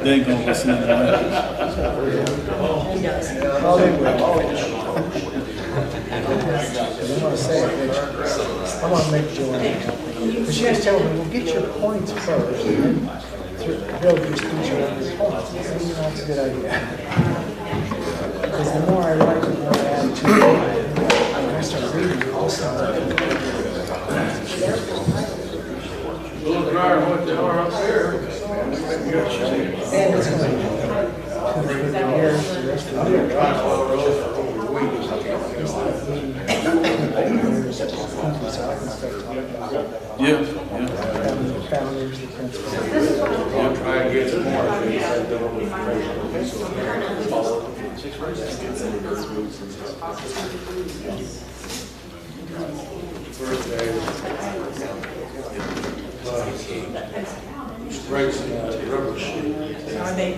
They ain't gonna listen to that. He does. I'm gonna say it, I'm gonna make Joanne. But she was telling me, well, get your points first, and then they'll just teach you all your points. I said, you know, that's a good idea. Because the more I write, the more I add to it. And I start reading also. A little drier than what they are up there. And it's going to be the years, the rest of the year. Yeah, Founders, the principals. I'll try and get some more. Spray some rubber sheet. Are they?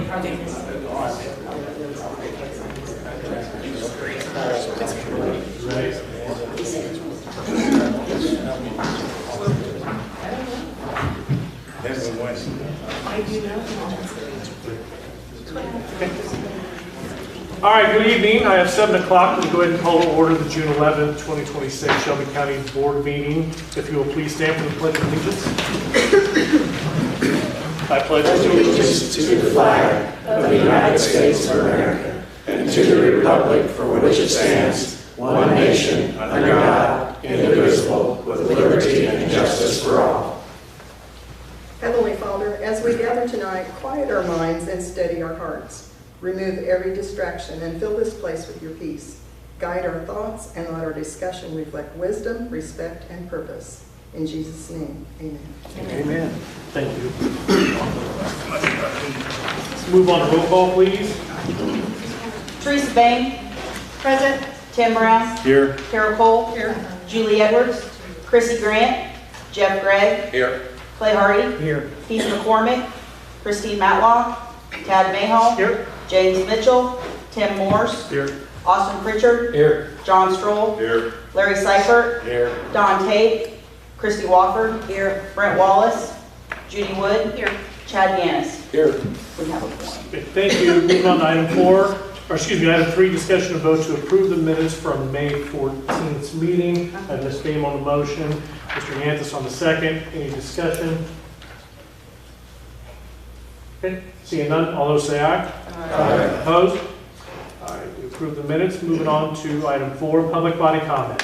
All right, good evening. I have 7 o'clock. We'll go ahead and call to order the June 11th, 2026 Shelby County Board meeting. If you will please stand for the Pledge of Allegiance. I pledge allegiance to the flag of the United States of America and to the republic for which it stands, one nation, under God, indivisible, with liberty and justice for all. Heavenly Father, as we gather tonight, quiet our minds and steady our hearts. Remove every distraction and fill this place with your peace. Guide our thoughts and let our discussion reflect wisdom, respect, and purpose. In Jesus' name, amen. Amen. Thank you. Let's move on to roll call, please. Teresa Bain. Present. Tim Brown. here. Carol Cole. Here. Julie Edwards. Chrissy Grant. Jeff Gregg. Here. Clay Hardy. Here. Keith McCormick. Christine Matlock. Tad Mayhall. Here. James Mitchell. Tim Morse. Here. Austin Pritchard. Here. John Stroll. Here. Larry Seifert. Here. Don Tate. Christy Wofford. Here. Brent Wallace. Judy Wood. Here. Chad Gannis. Here. We have a quorum. Okay, thank you. Moving on to item 3, discussion and vote to approve the minutes from May 14th meeting. I have Ms. Beam on the motion, Mr. Yantis on the second. Any discussion? Okay, seeing none, all those say aye. Aye. Opposed? All right, we approve the minutes. Moving on to item 4, public body comment.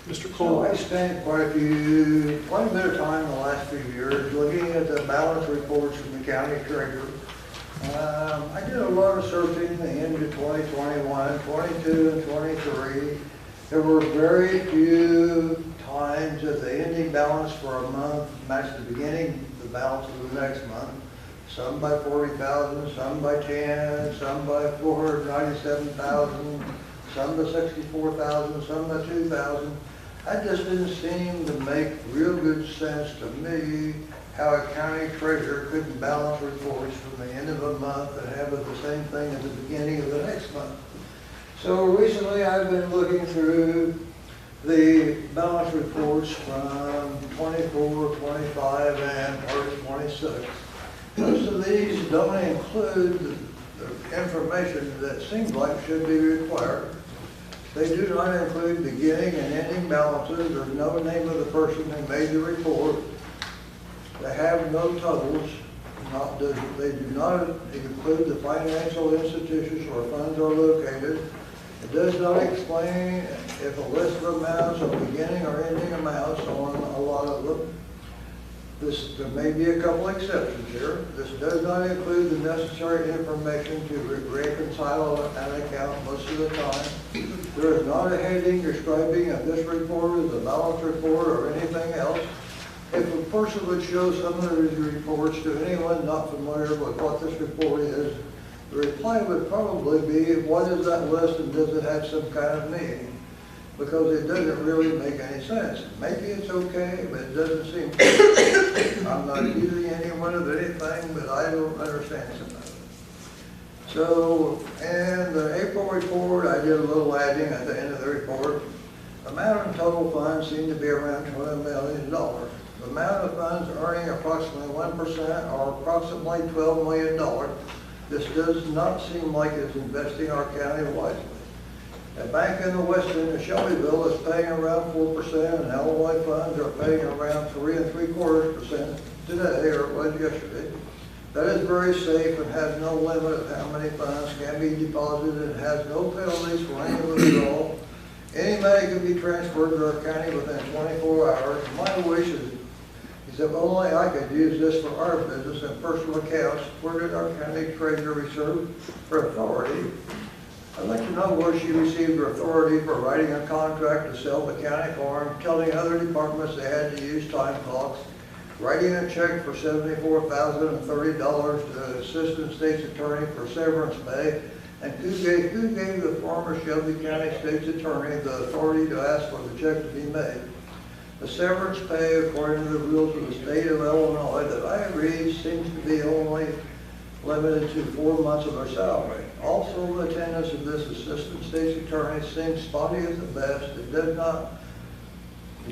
Mr. So Cole. I spent quite a bit of time in the last few years looking at the balance reports from the county treasurer. I did a lot of searching at the end of 2021, 22, and 23. There were very few times that the ending balance for a month matched the beginning, the balance of the next month. Some by 40,000, some by 10, some by 497,000, some by 64,000, some by 2,000. That just didn't seem to make real good sense to me how a county treasurer couldn't balance reports from the end of a month and have it the same thing at the beginning of the next month. So recently I've been looking through the balance reports from 24, 25, and part of 26. Most of these don't include the information that seems like should be required. They do not include beginning and ending balances. There's no name of the person who made the report. They have no totals. They do not include the financial institutions where funds are located. It does not explain if a list of amounts are beginning or ending amounts on a lot of them. There may be a couple exceptions here. This does not include the necessary information to reconcile an account most of the time. There is not a heading describing if this report is a balance report or anything else. If a person would show some of these reports to anyone not familiar with what this report is, the reply would probably be, what is that list and does it have some kind of meaning? Because it doesn't really make any sense. Maybe it's okay, but it doesn't seem to. I'm not accusing anyone of anything, but I don't understand some of it. So, in the April report, I did a little adding at the end of the report. The amount of total funds seemed to be around $20 million. The The amount of funds earning approximately 1% or approximately $12 million. This does not seem like it's investing our county wisely. A bank in the west end of Shelbyville is paying around 4%, and Illinois funds are paying around 3.75% today, or it was yesterday. That is very safe and has no limit of how many funds can be deposited and has no penalties for any withdrawal. Any money can be transferred to our county within 24 hours. My wish is if only I could use this for our business and personal accounts. Where did our county treasurer reserve her authority? I'd like to know where she received her authority for writing a contract to sell the county farm, telling other departments they had to use time clocks, writing a check for $74,030 to the Assistant State's Attorney for severance pay, and who gave the former Shelby County State's Attorney the authority to ask for the check to be made. The severance pay, according to the rules of the state of Illinois that I read, seems to be only limited to 4 months of their salary. Also, the attendance of this Assistant State's Attorney seems spotty at the best. It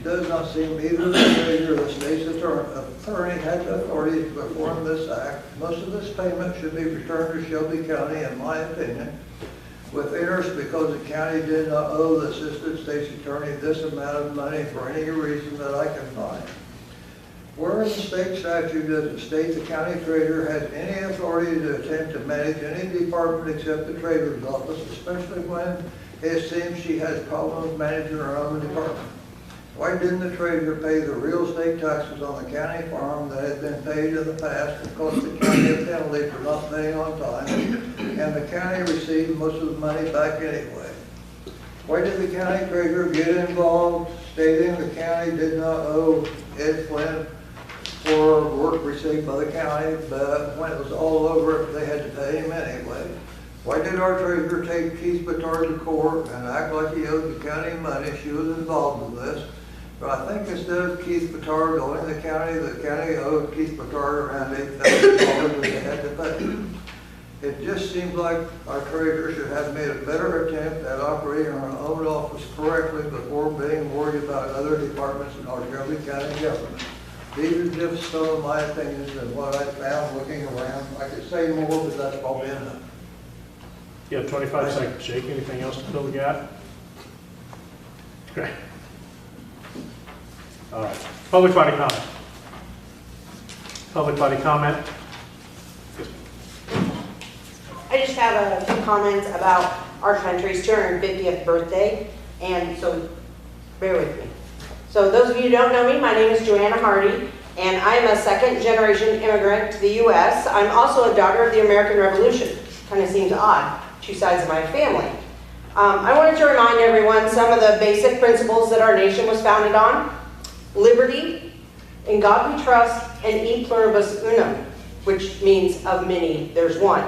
does not seem either the treasurer or the state's attorney had the authority to perform this act. Most of this payment should be returned to Shelby County, in my opinion, with interest, because the county did not owe the Assistant State's Attorney this amount of money for any reason that I can find. Where in the state statute does it state the county treasurer has any authority to attempt to manage any department except the treasurer's office, especially when it seems she has problems managing her own department? Why didn't the treasurer pay the real estate taxes on the county farm that had been paid in the past and cost the county a penalty for not paying on time, and the county received most of the money back anyway? Why did the county treasurer get involved stating the county did not owe Ed Flynn for work received by the county, but when it was all over, they had to pay him anyway? Why did our treasurer take Keith Batard to court and act like he owed the county money? She was involved in this. But I think instead of Keith Batard owing the county owed Keith Batard around $8,000 that they had to pay. It just seems like our treasurer should have made a better attempt at operating our own office correctly before being worried about other departments in our Shelby County government. These are just some of my opinions and what I found looking around. I could say more, but that's probably enough. You have 25 seconds, Jake. Anything else to fill the gap? Okay. All right. Public body comment. Public body comment. I just have a few comments about our country's 250th birthday, and so bear with me. So those of you who don't know me, my name is Joanna Hardy, and I'm a second-generation immigrant to the U.S. I'm also a daughter of the American Revolution. Kind of seems odd, two sides of my family. I wanted to remind everyone some of the basic principles that our nation was founded on: liberty, in God we trust, and e pluribus unum, which means of many there's one.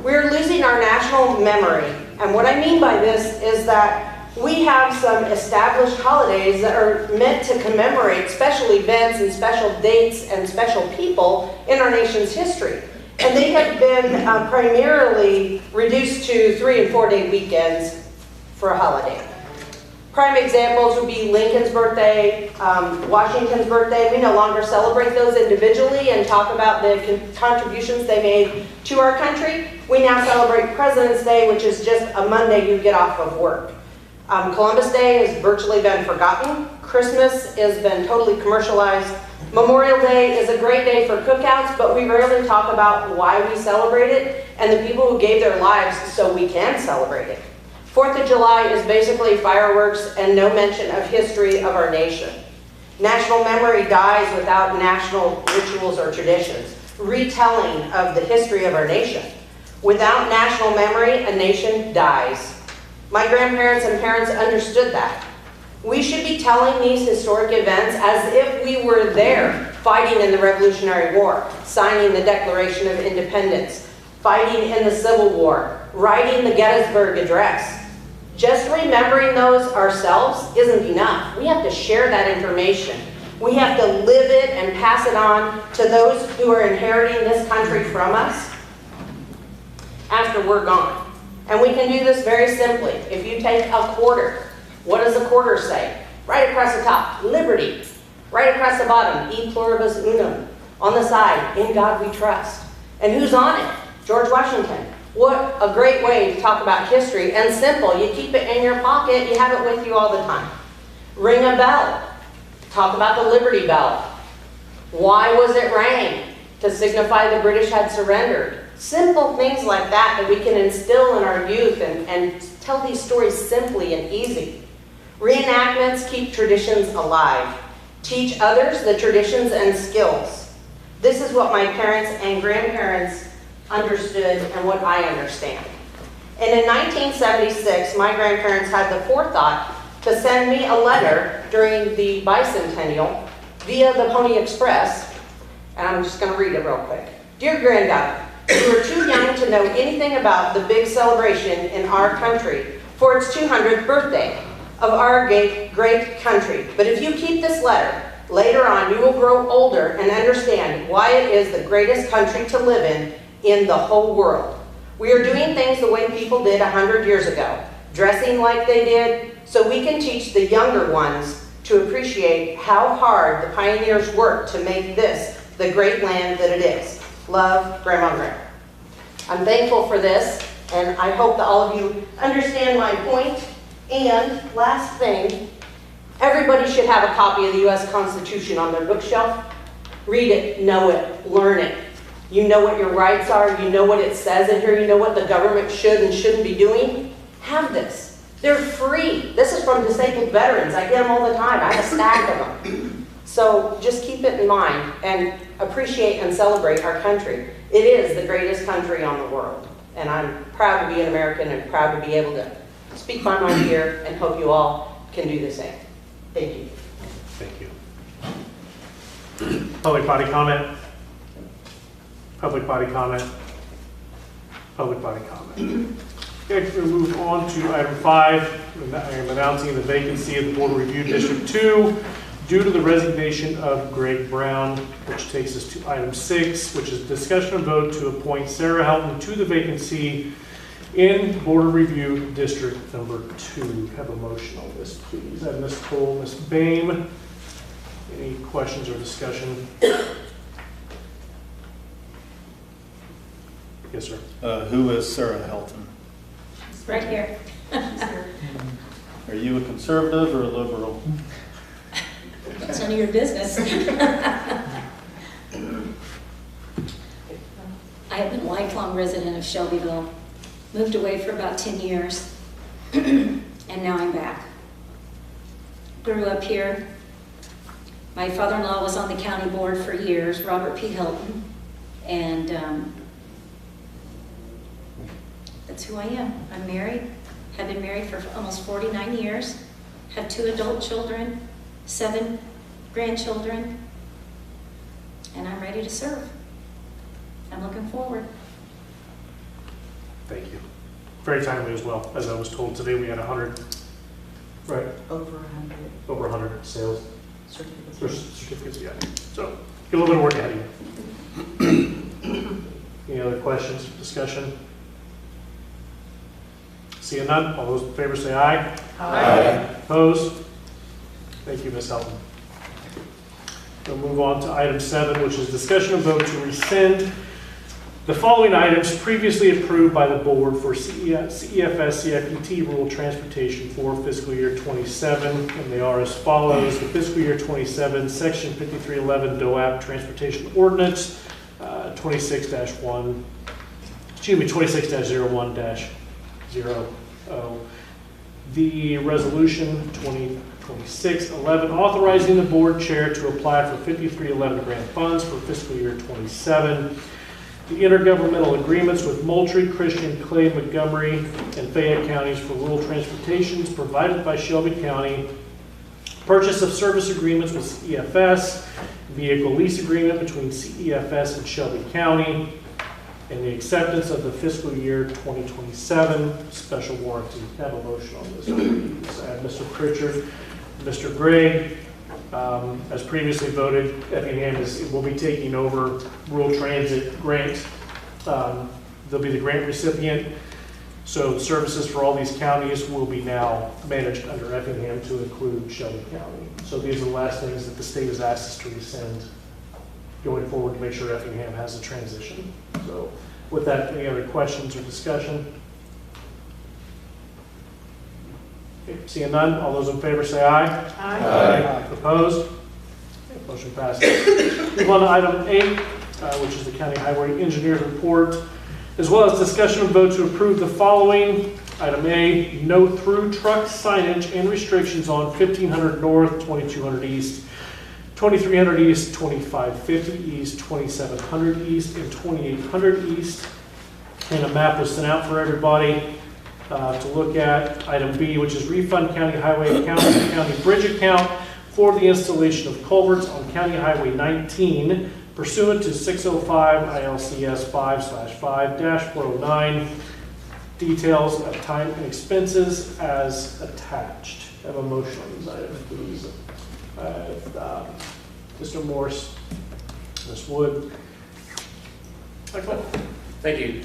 We're losing our national memory, and what I mean by this is that we have some established holidays that are meant to commemorate special events and special dates and special people in our nation's history. And they have been primarily reduced to 3- and 4-day weekends for a holiday. Prime examples would be Lincoln's birthday, Washington's birthday. We no longer celebrate those individually and talk about the contributions they made to our country. We now celebrate President's Day, which is just a Monday you get off of work. Columbus Day has virtually been forgotten. Christmas has been totally commercialized. Memorial Day is a great day for cookouts, but we rarely talk about why we celebrate it and the people who gave their lives so we can celebrate it. 4th of July is basically fireworks and no mention of history of our nation. National memory dies without national rituals or traditions, retelling of the history of our nation. Without national memory, a nation dies. My grandparents and parents understood that. We should be telling these historic events as if we were there, fighting in the Revolutionary War, signing the Declaration of Independence, fighting in the Civil War, writing the Gettysburg Address. Just remembering those ourselves isn't enough. We have to share that information. We have to live it and pass it on to those who are inheriting this country from us after we're gone. And we can do this very simply. If you take a quarter, what does a quarter say? Right across the top, liberty. Right across the bottom, E pluribus unum. On the side, in God we trust. And who's on it? George Washington. What a great way to talk about history, and simple. You keep it in your pocket, you have it with you all the time. Ring a bell. Talk about the Liberty Bell. Why was it rang? To signify the British had surrendered. Simple things like that that we can instill in our youth and tell these stories simply and easy. Reenactments keep traditions alive. Teach others the traditions and skills. This is what my parents and grandparents understood and what I understand. And in 1976, my grandparents had the forethought to send me a letter during the bicentennial via the Pony Express, and I'm just going to read it real quick. Dear Granddaughter, you are too young to know anything about the big celebration in our country for its 200th birthday of our great country. But if you keep this letter, later on you will grow older and understand why it is the greatest country to live in the whole world. We are doing things the way people did 100 years ago, dressing like they did, so we can teach the younger ones to appreciate how hard the pioneers worked to make this the great land that it is. Love, Grandma and Grandpa. I'm thankful for this, and I hope that all of you understand my point. And last thing, everybody should have a copy of the U.S. Constitution on their bookshelf. Read it, know it, learn it. You know what your rights are, you know what it says in here, you know what the government should and shouldn't be doing. Have this. They're free. This is from disabled veterans. I get them all the time. I have a stack of them. So just keep it in mind and appreciate and celebrate our country. It is the greatest country on the world. And I'm proud to be an American and proud to be able to speak my mind here, and hope you all can do the same. Thank you. Thank you. Public body comment. Public body comment. Public body comment. Okay, we'll move on to item 5. I am announcing the vacancy of the Board of Review District 2 due to the resignation of Greg Brown, which takes us to item 6, which is discussion and vote to appoint Sarah Helton to the vacancy in Board of Review District number 2. Have a motion on this, please. I have Ms. Cole, Ms. Boehm. Any questions or discussion? Yes, sir. Who is Sarah Helton? Right here. Are you a conservative or a liberal? That's none of your business. I have been a lifelong resident of Shelbyville. Moved away for about 10 years, and now I'm back. Grew up here. My father-in-law was on the county board for years, Robert P. Hilton, and that's who I am. I'm married, have been married for almost 49 years, have 2 adult children, 7 grandchildren, and I'm ready to serve. I'm looking forward. Thank you. Very timely as well. As I was told today, we had 100, right? Over 100 Over 100 sales certificates. certificates, yeah. So, get a little bit of work ahead of you. Any other questions, discussion? Seeing none, all those in favor say aye. Aye. Opposed? Thank you, Ms. Helton. We'll move on to item 7, which is discussion and vote to rescind the following items previously approved by the board for CEFS CFET rural transportation for fiscal year 27, and they are as follows. The fiscal year 27 section 5311 DOAP transportation ordinance 26-1, excuse me, 26-01-00. The resolution 2026-11 authorizing the board chair to apply for 5311 grant funds for fiscal year 27. The intergovernmental agreements with Moultrie, Christian, Clay, Montgomery, and Fayette counties for rural transportations provided by Shelby County. Purchase of service agreements with CEFS. Vehicle lease agreement between CEFS and Shelby County. And the acceptance of the fiscal year 2027 special warranty. Have a motion on this, please. I have Mr. Pritchard, Mr. Gregg. As previously voted, Effingham will be taking over rural transit grant. They'll be the grant recipient. So services for all these counties will be now managed under Effingham to include Shelby County. So these are the last things that the state has asked us to rescind going forward to make sure Effingham has a transition. So with that, any other questions or discussion? Okay, seeing none, all those in favor say aye. Aye. Opposed? Okay, motion passes. Move on to item 8, which is the County Highway Engineer's Report, as well as discussion and vote to approve the following. Item A, no through truck signage and restrictions on 1500 North, 2200 East, 2300 East, 2550 East, 2700 East, and 2800 East. And a map was sent out for everybody to look at. Item B, which is refund county highway account and county bridge account for the installation of culverts on County Highway 19 pursuant to 605 ILCS 5/5-409. Details of time and expenses as attached. I have a motion on these items, please. Mr. Morse, Ms. Wood. Michael. Thank you.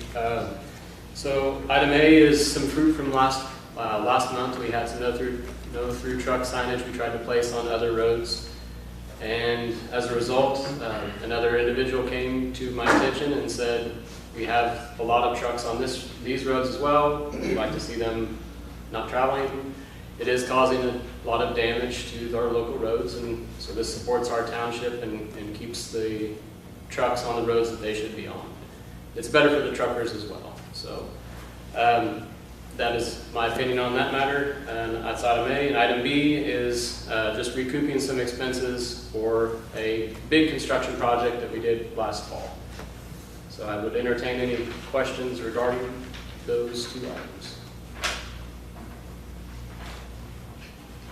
So item A is some fruit from last month. We had some no through truck signage we tried to place on other roads. And as a result, another individual came to my attention and said, we have a lot of trucks on these roads as well. We'd like to see them not traveling. It is causing a lot of damage to our local roads, and so this supports our township and keeps the trucks on the roads that they should be on. It's better for the truckers as well. So that is my opinion on that matter, and that's item A. And item B is just recouping some expenses for a big construction project that we did last fall. So I would entertain any questions regarding those two items.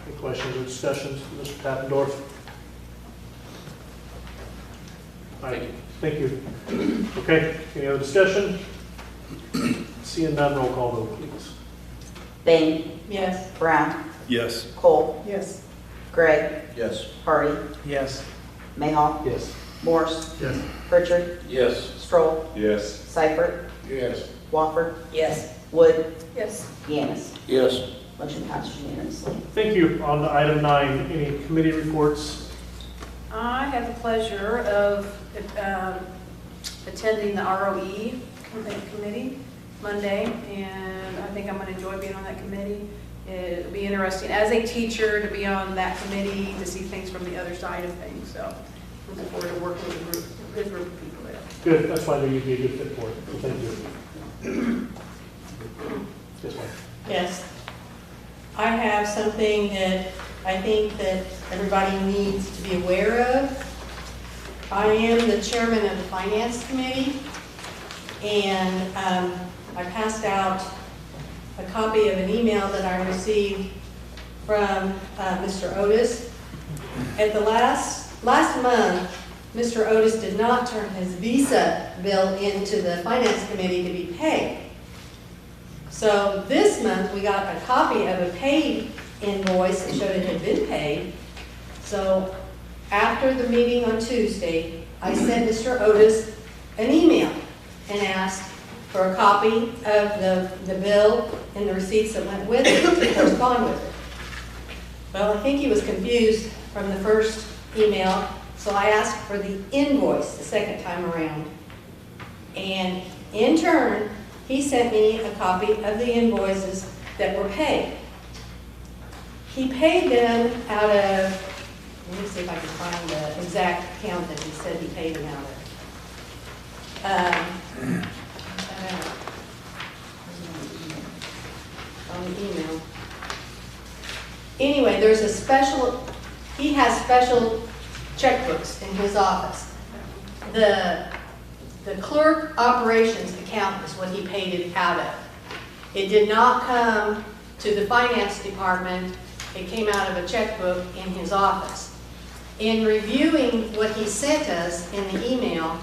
Any questions or discussions, Mr. Tappendorf? All right, thank you. Okay, any other discussion? Seeing none, roll call vote, please. Bain. Yes. Brown. Yes. Cole. Yes. Gray. Yes. Hardy. Yes. Mayhaw. Yes. Morse. Yes. Pritchard. Yes. Stroll. Yes. Seifert. Yes. Wofford. Yes. Wood. Yes. Yanis. Yes. Motion passes unanimously. Thank you. On to item 9, any committee reports? I have the pleasure of attending the ROE committee Monday, and I think I'm going to enjoy being on that committee. It'll be interesting as a teacher to be on that committee to see things from the other side of things. So looking forward to working with a group of people there. Good, that's why you'd be a good fit for it. So thank you. Yes, ma'am. Yes. I have something that I think that everybody needs to be aware of. I am the chairman of the Finance Committee, and I passed out a copy of an email that I received from Mr. Otis. At the last month, Mr. Otis did not turn his Visa bill into the Finance Committee to be paid. So this month, we got a copy of a paid invoice that showed it had been paid. So after the meeting on Tuesday, I sent Mr. Otis an email and asked for a copy of the bill and the receipts that went with it to correspond with it. Well, I think he was confused from the first email, so I asked for the invoice the second time around. And in turn, he sent me a copy of the invoices that were paid. He paid them out of, let me see if I can find the exact account that he said he paid them out of. On the email. Anyway, there's a special, he has special checkbooks in his office. The clerk operations account is what he paid it out of. It did not come to the finance department. It came out of a checkbook in his office. In reviewing what he sent us in the email,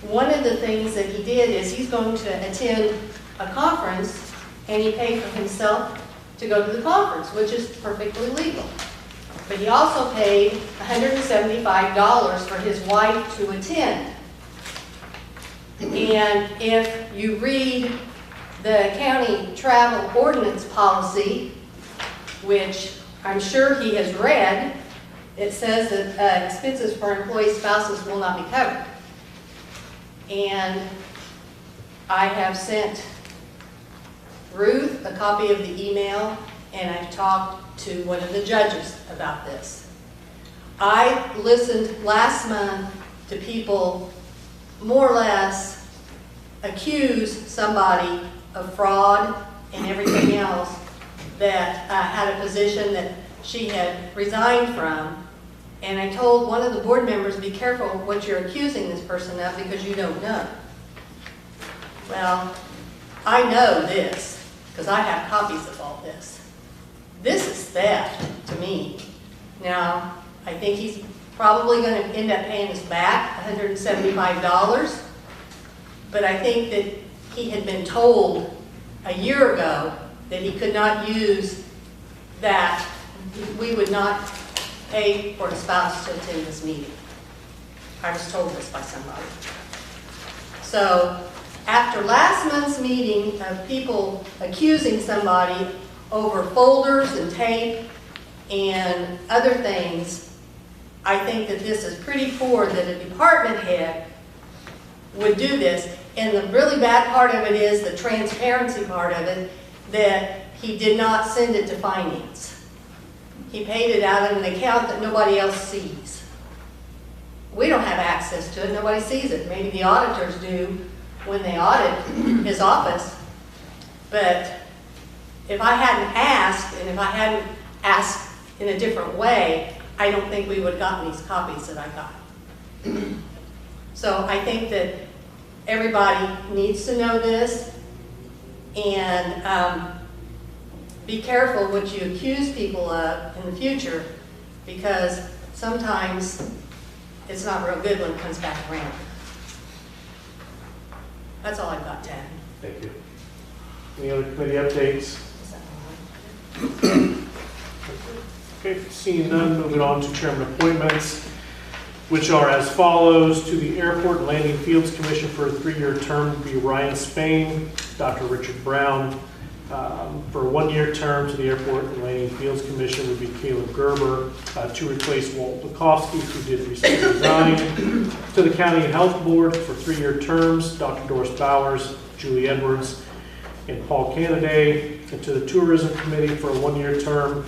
one of the things that he did is he's going to attend a conference, and he paid for himself to go to the conference, which is perfectly legal. But he also paid $175 for his wife to attend. And if you read the county travel ordinance policy, which I'm sure he has read. It says that expenses for employee spouses will not be covered. And I have sent Ruth a copy of the email, and I've talked to one of the judges about this. I listened last month to people more or less accuse somebody of fraud and everything else that had a position that she had resigned from. And I told one of the board members, be careful what you're accusing this person of because you don't know. Well, I know this because I have copies of all this. This is theft to me. Now, I think he's probably going to end up paying us back $175, but I think that he had been told a year ago that he could not use that. We would not pay for a spouse to attend this meeting. I was told this by somebody. So after last month's meeting of people accusing somebody over folders and tape and other things, I think that this is pretty poor that a department head would do this. And the really bad part of it is the transparency part of it, that he did not send it to finance. He paid it out in an account that nobody else sees. We don't have access to it. Nobody sees it. Maybe the auditors do when they audit his office. But if I hadn't asked, and if I hadn't asked in a different way, I don't think we would have gotten these copies that I got. So I think that everybody needs to know this, and be careful what you accuse people of in the future, because sometimes it's not real good when it comes back around. That's all I've got, Ted. Thank you. Any other committee updates? Okay, seeing none, moving on to chairman appointments, which are as follows. To the Airport and Landing Fields Commission for a 3-year term would be Ryan Spain, Dr. Richard Brown. For a 1-year term to the Airport and Landing Fields Commission would be Caleb Gerber, to replace Walt Lukowski, who did recently resign. To the County Health Board for 3-year terms, Dr. Doris Bowers, Julie Edwards, and Paul Canaday. And to the Tourism Committee for a 1-year term,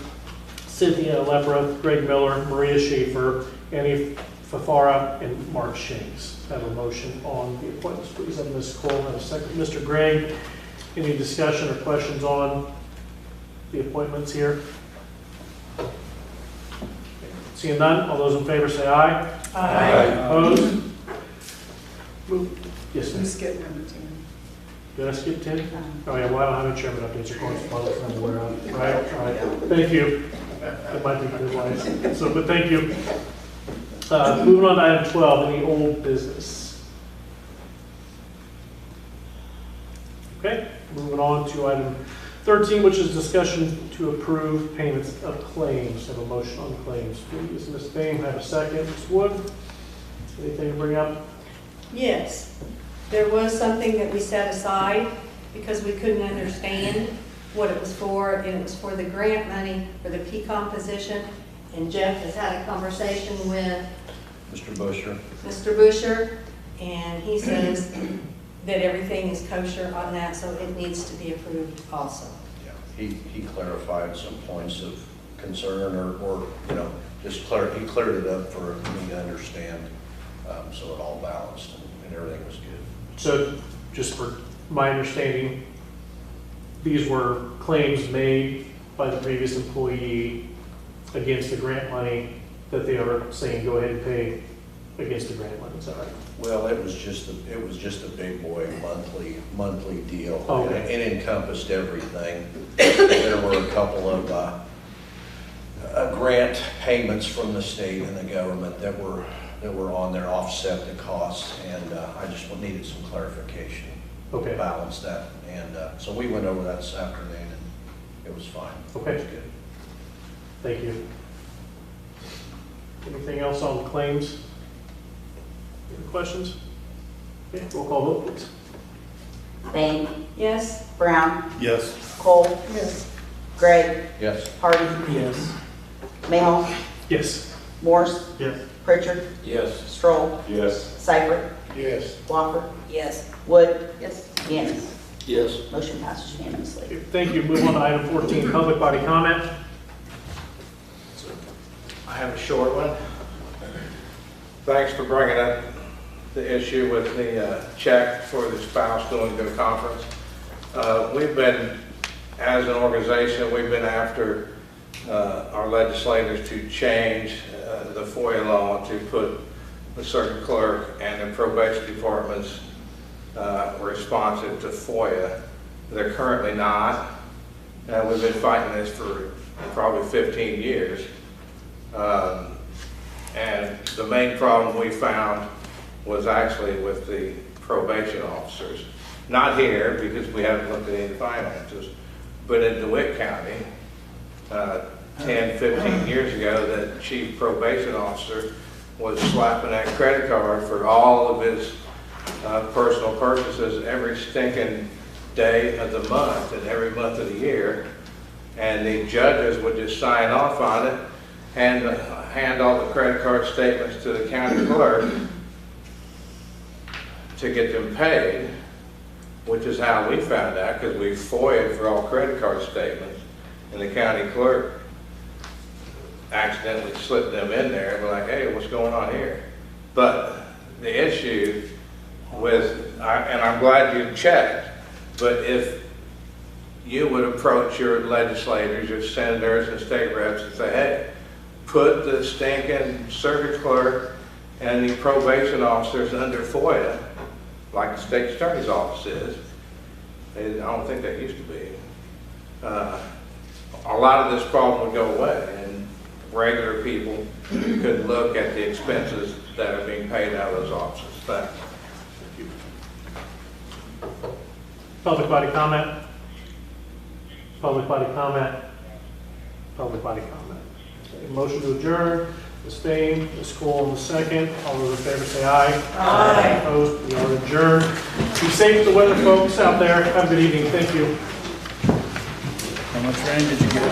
Cynthia Lepra, Greg Miller, Maria Schaefer, Annie Fafara, and Mark Shanks. Have a motion on the appointments, please. And Ms. Cole, have a second. Mr. Gregg, any discussion or questions on the appointments here? Seeing none, all those in favor say aye. Aye. Opposed? Move. Yes, ma'am. skip number 10. Did I skip 10? Oh, yeah, well, I don't have a chairman updates or correspondence I'm aware of. Right, all right. Thank you. That might be good advice. So, but thank you. Moving on to item 12, any old business? Okay, moving on to item 13, which is discussion to approve payments of claims. Have a motion on claims, please. Ms. Bain, have a second. Ms. Wood, anything to bring up? Yes, there was something that we set aside because we couldn't understand what it was for, and it was for the grant money for the PCOM position. And Jeff has had a conversation with Mr. Busher, and he says that everything is kosher on that, so it needs to be approved also. Yeah, he clarified some points of concern, or you know, he cleared it up for me to understand, so it all balanced and everything was good. So, just for my understanding, these were claims made by the previous employee against the grant money that they are saying go ahead and pay against the grant money. Is that right? Well, it was just a big boy monthly deal. Okay. It encompassed everything. There were a couple of grant payments from the state and the government that were on there, offset the costs, and I just needed some clarification. Okay. To balance that, and so we went over that this afternoon, and it was fine. Okay. It was good. Thank you. Anything else on claims? Any questions? Okay, roll call vote, please. Bain, Yes. Brown, Yes. Cole, Yes. Gray, Yes. Hardy, Yes. Mayhall, Yes. Morse, Yes. Pritchard, Yes. Stroll, Yes. Seifert, Yes. Walker, Yes. Wood. Yes. Gaines. Yes. Motion passes unanimously. Okay, thank you. Move on to item 14, public body comment. I have a short one. Thanks for bringing up the issue with the check for the spouse going to the conference. We've been, as an organization, we've been after our legislators to change the FOIA law to put the circuit clerk and the probation departments responsive to FOIA. They're currently not. We've been fighting this for probably 15 years. And the main problem we found was actually with the probation officers. Not here, because we haven't looked at any finances, but in DeWitt County, 10, 15 years ago, the chief probation officer was slapping that credit card for all of his personal purchases every stinking day of the month and every month of the year. And the judges would just sign off on it and hand all the credit card statements to the county clerk to get them paid, which is how we found out, because we FOIA'd for all credit card statements, and the county clerk accidentally slipped them in there and we're like, hey, what's going on here? But the issue with, and I'm glad you checked, but if you would approach your legislators, your senators and state reps and say, hey, put the stinking circuit clerk and the probation officers under FOIA, like the state attorney's office is. I don't think that used to be. A lot of this problem would go away, and regular people could look at the expenses that are being paid out of those offices. Thanks. Public body comment. Public body comment. Public body comment. Okay, motion to adjourn. Ms. Bain, Ms. Cole, in the second. All those in favor say aye. Aye. Opposed? We are adjourned. Be safe with the weather, folks, out there. Have a good evening. Thank you. How much rain did you get?